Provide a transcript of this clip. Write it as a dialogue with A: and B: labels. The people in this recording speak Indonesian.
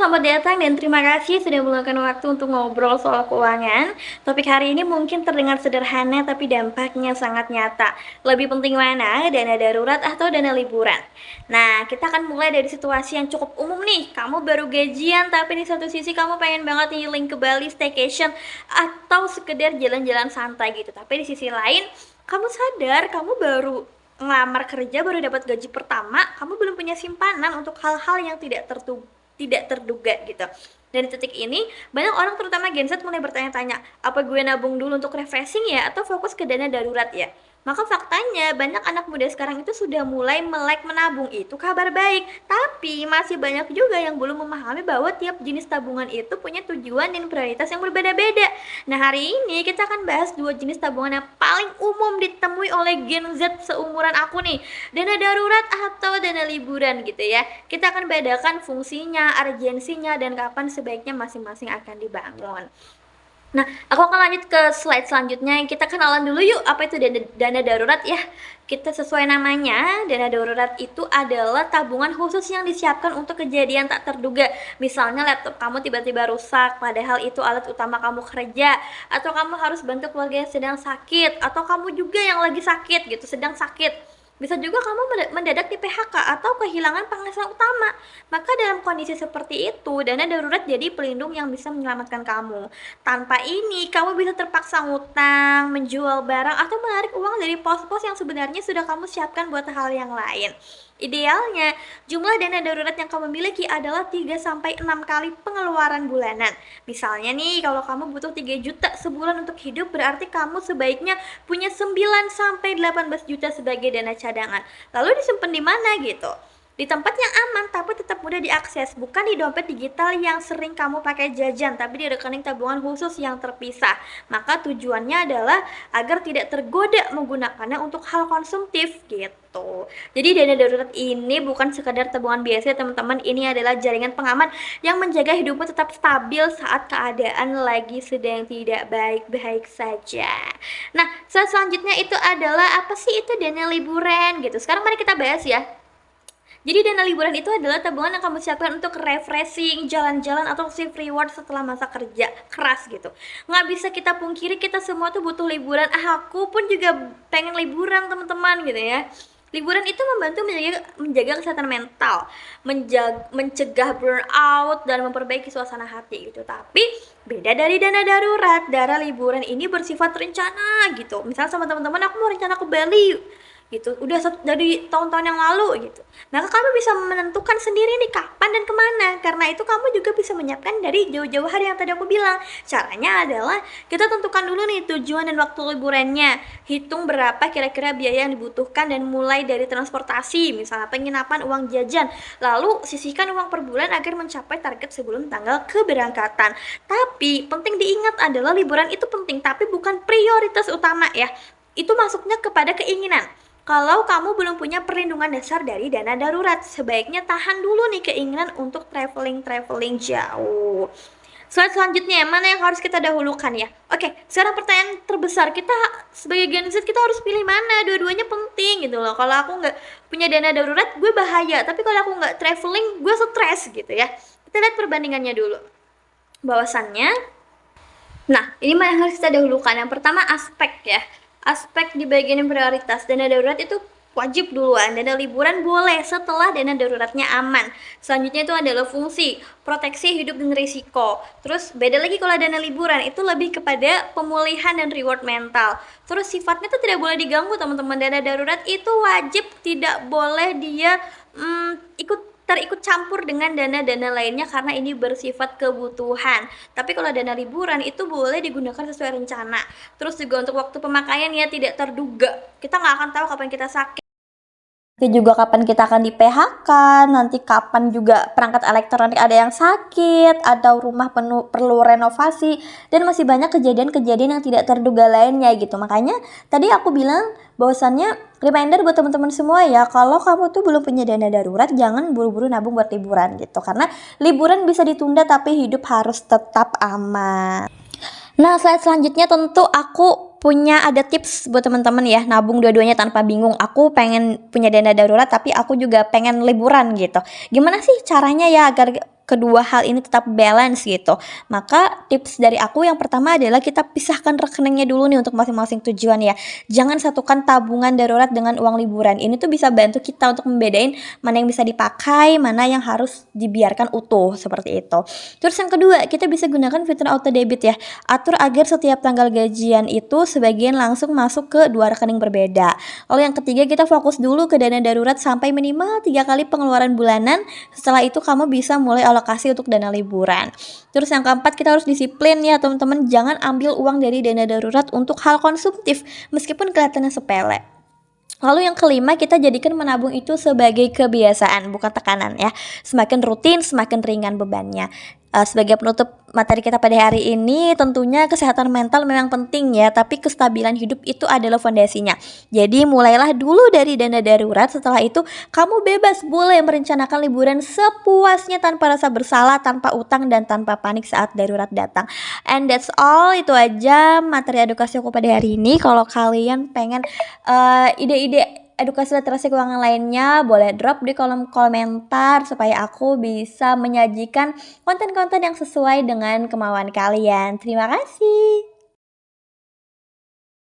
A: selamat datang dan terima kasih sudah meluangkan waktu untuk ngobrol soal keuangan. Topik hari ini mungkin terdengar sederhana tapi dampaknya sangat nyata. Lebih penting mana, dana darurat atau dana liburan? Nah, kita akan mulai dari situasi yang cukup umum nih. Kamu baru gajian tapi di satu sisi kamu pengen banget healing ke Bali, staycation, atau sekedar jalan-jalan santai gitu. Tapi di sisi lain, kamu sadar kamu baru ngelamar kerja, baru dapat gaji pertama, kamu belum punya simpanan untuk hal-hal yang tidak terduga gitu. Dan di titik ini, banyak orang terutama Gen Z mulai bertanya-tanya, apa gue nabung dulu untuk refreshing ya atau fokus ke dana darurat ya? Maka faktanya banyak anak muda sekarang itu sudah mulai melek menabung, itu kabar baik. Tapi masih banyak juga yang belum memahami bahwa tiap jenis tabungan itu punya tujuan dan prioritas yang berbeda-beda. Nah, hari ini kita akan bahas dua jenis tabungan yang paling umum ditemui oleh Gen Z seumuran aku nih, dana darurat atau dana liburan gitu ya. Kita akan bedakan fungsinya, urgensinya, dan kapan sebaiknya masing-masing akan dibangun. Nah, aku akan lanjut ke slide selanjutnya. Kita kenalan dulu yuk, apa itu dana darurat ya. Kita sesuai namanya, dana darurat itu adalah tabungan khusus yang disiapkan untuk kejadian tak terduga. Misalnya laptop kamu tiba-tiba rusak, padahal itu alat utama kamu kerja. Atau kamu harus bantu keluarga yang sedang sakit. Atau kamu juga yang lagi sakit gitu, sedang sakit. Bisa juga kamu mendadak di PHK atau kehilangan penghasilan utama. Maka dalam kondisi seperti itu, dana darurat jadi pelindung yang bisa menyelamatkan kamu. Tanpa ini, kamu bisa terpaksa ngutang, menjual barang, atau menarik uang dari pos-pos yang sebenarnya sudah kamu siapkan buat hal yang lain. Idealnya, jumlah dana darurat yang kamu miliki adalah 3-6 kali pengeluaran bulanan. Misalnya nih, kalau kamu butuh 3 juta sebulan untuk hidup, berarti kamu sebaiknya punya 9-18 juta sebagai dana cadangan. Lalu disimpan di mana gitu? Di tempat yang aman tapi tetap mudah diakses, bukan di dompet digital yang sering kamu pakai jajan, tapi di rekening tabungan khusus yang terpisah. Maka tujuannya adalah agar tidak tergoda menggunakannya untuk hal konsumtif gitu. Jadi dana darurat ini bukan sekadar tabungan biasa teman-teman, ini adalah jaringan pengaman yang menjaga hidupmu tetap stabil saat keadaan lagi sedang tidak baik-baik saja. Nah, selanjutnya itu adalah apa sih itu dana liburan gitu. Sekarang mari kita bahas ya. Jadi dana liburan itu adalah tabungan yang kamu siapkan untuk refreshing, jalan-jalan, atau shift reward setelah masa kerja keras gitu. Nggak bisa kita pungkiri, kita semua tuh butuh liburan. Aku pun juga pengen liburan teman-teman gitu ya. Liburan itu membantu menjaga kesehatan mental, mencegah burnout, dan memperbaiki suasana hati gitu. Tapi beda dari dana darurat, dana liburan ini bersifat rencana gitu. Misalnya sama teman-teman, aku mau rencana ke Bali gitu, udah dari tahun-tahun yang lalu gitu. Maka kamu bisa menentukan sendiri nih kapan dan kemana. Karena itu kamu juga bisa menyiapkan dari jauh-jauh hari yang tadi aku bilang. Caranya adalah kita tentukan dulu nih tujuan dan waktu liburannya, hitung berapa kira-kira biaya yang dibutuhkan, dan mulai dari transportasi, misalnya penginapan, uang jajan, lalu sisihkan uang per bulan agar mencapai target sebelum tanggal keberangkatan. Tapi penting diingat adalah liburan itu penting tapi bukan prioritas utama ya. Itu masuknya kepada keinginan. Kalau kamu belum punya perlindungan dasar dari dana darurat, sebaiknya tahan dulu nih keinginan untuk traveling jauh. Slide selanjutnya, mana yang harus kita dahulukan ya? Oke, sekarang pertanyaan terbesar, kita sebagai Gen Z kita harus pilih mana? Dua-duanya penting gitu loh. Kalau aku nggak punya dana darurat, gue bahaya. Tapi kalau aku nggak traveling, gue stres gitu ya. Kita lihat perbandingannya dulu. Bahwasannya, nah ini mana yang harus kita dahulukan? Yang pertama aspek ya. Aspek di bagian yang prioritas. Dana darurat itu wajib duluan, dana liburan boleh setelah dana daruratnya aman. Selanjutnya itu adalah fungsi, proteksi hidup dan risiko. Terus beda lagi kalau dana liburan, itu lebih kepada pemulihan dan reward mental. Terus sifatnya itu tidak boleh diganggu teman-teman. Dana darurat itu wajib, tidak boleh dia terikut campur dengan dana-dana lainnya karena ini bersifat kebutuhan. Tapi kalau dana liburan itu boleh digunakan sesuai rencana. Terus juga untuk waktu pemakaian ya tidak terduga. Kita nggak akan tahu kapan kita sakit. Nanti juga kapan kita akan di PHK, nanti kapan juga perangkat elektronik ada yang sakit, atau rumah perlu renovasi, dan masih banyak kejadian-kejadian yang tidak terduga lainnya gitu. Makanya tadi aku bilang bahwasannya reminder buat teman-teman semua ya, kalau kamu tuh belum punya dana darurat, jangan buru-buru nabung buat liburan gitu. Karena liburan bisa ditunda tapi hidup harus tetap aman. Nah, slide selanjutnya tentu aku punya ada tips buat teman-teman ya, nabung dua-duanya tanpa bingung. Aku pengen punya dana darurat tapi aku juga pengen liburan gitu. Gimana sih caranya ya agar kedua hal ini tetap balance gitu. Maka tips dari aku yang pertama adalah kita pisahkan rekeningnya dulu nih untuk masing-masing tujuan ya. Jangan satukan tabungan darurat dengan uang liburan. Ini tuh bisa bantu kita untuk membedain mana yang bisa dipakai, mana yang harus dibiarkan utuh seperti itu. Terus yang kedua, kita bisa gunakan fitur auto debit ya. Atur agar setiap tanggal gajian itu sebagian langsung masuk ke dua rekening berbeda. Lalu yang ketiga, kita fokus dulu ke dana darurat sampai minimal 3 kali pengeluaran bulanan. Setelah itu kamu bisa mulai alokasi untuk dana liburan. Terus yang keempat, kita harus disiplin ya teman-teman. Jangan ambil uang dari dana darurat untuk hal konsumtif meskipun kelihatannya sepele. Lalu yang kelima, kita jadikan menabung itu sebagai kebiasaan, bukan tekanan ya. Semakin rutin, semakin ringan bebannya. Sebagai penutup materi kita pada hari ini, tentunya kesehatan mental memang penting ya, tapi kestabilan hidup itu adalah fondasinya. Jadi mulailah dulu dari dana darurat, setelah itu kamu bebas boleh merencanakan liburan sepuasnya tanpa rasa bersalah, tanpa utang, dan tanpa panik saat darurat datang. And that's all, itu aja materi edukasi aku pada hari ini. Kalau kalian pengen ide-ide edukasi literasi keuangan lainnya, boleh drop di kolom komentar supaya aku bisa menyajikan konten-konten yang sesuai dengan kemauan kalian. Terima kasih.